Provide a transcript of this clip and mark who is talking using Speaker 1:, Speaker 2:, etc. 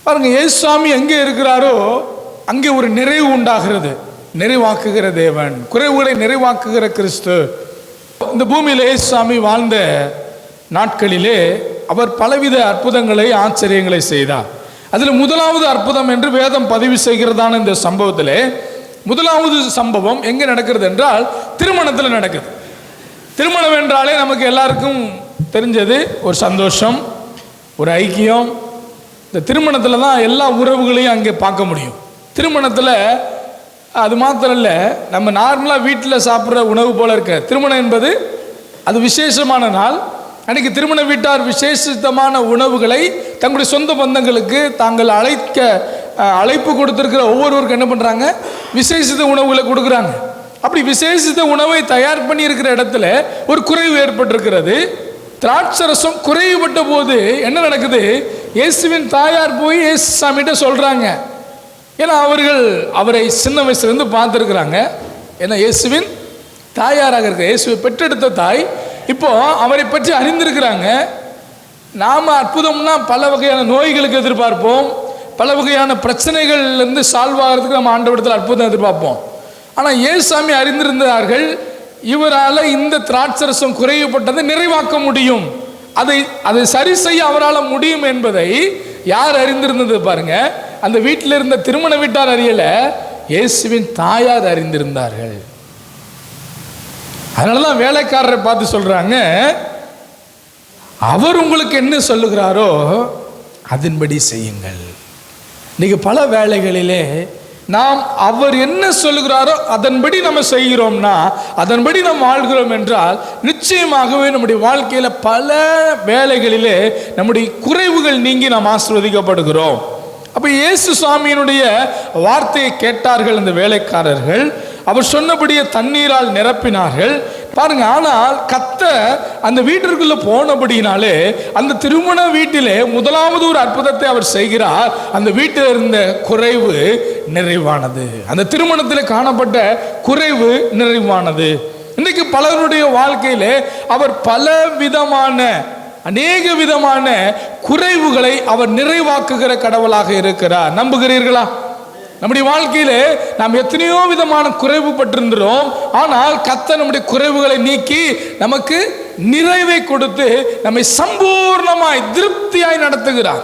Speaker 1: பாருங்க, இயேசுசாமி எங்கே இருக்கிறாரோ அங்கே ஒரு நிறைவு உண்டாகிறது. நிறைவாக்குகிற தேவன், குறைவுகளை நிறைவாக்குகிற கிறிஸ்து. இந்த பூமியில் இயேசுசாமி வாழ்ந்த நாட்களிலே அவர் பலவித அற்புதங்களை, ஆச்சரியங்களை செய்தார். அதில் முதலாவது அற்புதம் என்று வேதம் பதிவு செய்கிறதான இந்த சம்பவத்தில் முதலாவது சம்பவம் எங்கே நடக்கிறது என்றால் திருமணத்தில் நடக்குது. திருமணம் என்றாலே நமக்கு எல்லாருக்கும் தெரிஞ்சது ஒரு சந்தோஷம், ஒரு ஐக்கியம். இந்த திருமணத்தில் தான் எல்லா உறவுகளையும் அங்கே பார்க்க முடியும். திருமணத்தில் அது மாத்திரம் இல்லை, நம்ம நார்மலாக வீட்டில் சாப்பிட்ற உணவு போல இருக்க திருமணம் என்பது அது விசேஷமான நாள். அன்றைக்கி திருமண வீட்டார் விசேஷமான உணவுகளை தங்களுடைய சொந்த பந்தங்களுக்கு தாங்கள் அழைப்பு கொடுத்துருக்கிற ஒவ்வொருவருக்கும் என்ன பண்ணுறாங்க, விசேஷித்த உணவுகளை கொடுக்குறாங்க. அப்படி விசேஷித்த உணவை தயார் பண்ணி இருக்கிற இடத்துல ஒரு குறைவு ஏற்பட்டிருக்கிறது. திராட்சரசம் குறைவுபட்ட போது என்ன நடக்குது, இயேசுவின் தாயார் போய் இயேசு சாமிகிட்ட சொல்கிறாங்க. ஏன்னா அவரை சின்ன வயசுலேருந்து பார்த்துருக்குறாங்க. ஏன்னா இயேசுவின் தாயாராக இருக்க, இயேசுவை பெற்றெடுத்த தாய், இப்போ அவரை பற்றி அறிந்திருக்கிறாங்க. நாம் அற்புதம்னா பல வகையான நோய்களுக்கு எதிர்பார்ப்போம், பல வகையான பிரச்சனைகள்லேருந்து சால்வ் ஆகிறதுக்கு நம்ம ஆண்டவரிடத்தில் அற்புதம் எதிர்பார்ப்போம். ஆனால் இயேசுசாமி அறிந்திருந்தார்கள், இவரால் இந்த திராட்சரசம் குறைவுபட்டதை நிறைவாக்க முடியும், அதை சரி செய்ய அவரால் முடியும் என்பதை யார் அறிந்திருந்தது பாருங்க. அந்த வீட்டில் இருந்த திருமண வீட்டார் அறியல, இயேசுவின் தாயார் அறிந்திருந்தார்கள். அதனாலதான் வேலைக்காரரை பார்த்து சொல்றாங்க, அவர் உங்களுக்கு என்ன சொல்லுகிறாரோ அதன்படி செய்யுங்கள். இன்னைக்கு பல வேலைகளிலே நாம் அவர் என்ன சொல்லுகிறாரோ அதன்படி நம்ம செய்கிறோம்னா, அதன்படி நாம் வாழ்கிறோம் என்றால் நிச்சயமாகவே நம்முடைய வாழ்க்கையில் பல வேலைகளிலே நம்முடைய குறைவுகள் நீங்கி நாம் ஆசீர்வதிக்கப்படுகிறோம். அப்போ இயேசு சுவாமியினுடைய வார்த்தையை கேட்டார்கள் இந்த வேலைக்காரர்கள். அவர் சொன்னபடியே தண்ணீரால் நிரப்பினார்கள் பாருங்க. ஆனால் அந்த வீட்டிற்குள்ள போனபடினாலே அந்த திருமண வீட்டிலே முதலாவது ஒரு அற்புதத்தை அவர் செய்கிறார். அந்த வீட்டில் இருந்த குறைவு நிறைவானது. அந்த திருமணத்தில் காணப்பட்ட குறைவு நிறைவானது. இன்னைக்கு பலருடைய வாழ்க்கையிலே அவர் பல விதமான அநேக விதமான குறைவுகளை அவர் நிறைவாக்குகிற கடவுளாக இருக்கிறார். நம்புகிறீர்களா? நம்முடைய வாழ்க்கையிலே நாம் எத்தனையோ விதமான குறைவு பட்டிருக்கிறோம். ஆனால் கர்த்தர் நம்முடைய குறைவுகளை நீக்கி நமக்கு நிறைவை கொடுத்து நம்மை சம்பூர்ணமாய் திருப்தியாய் நடத்துகிறார்.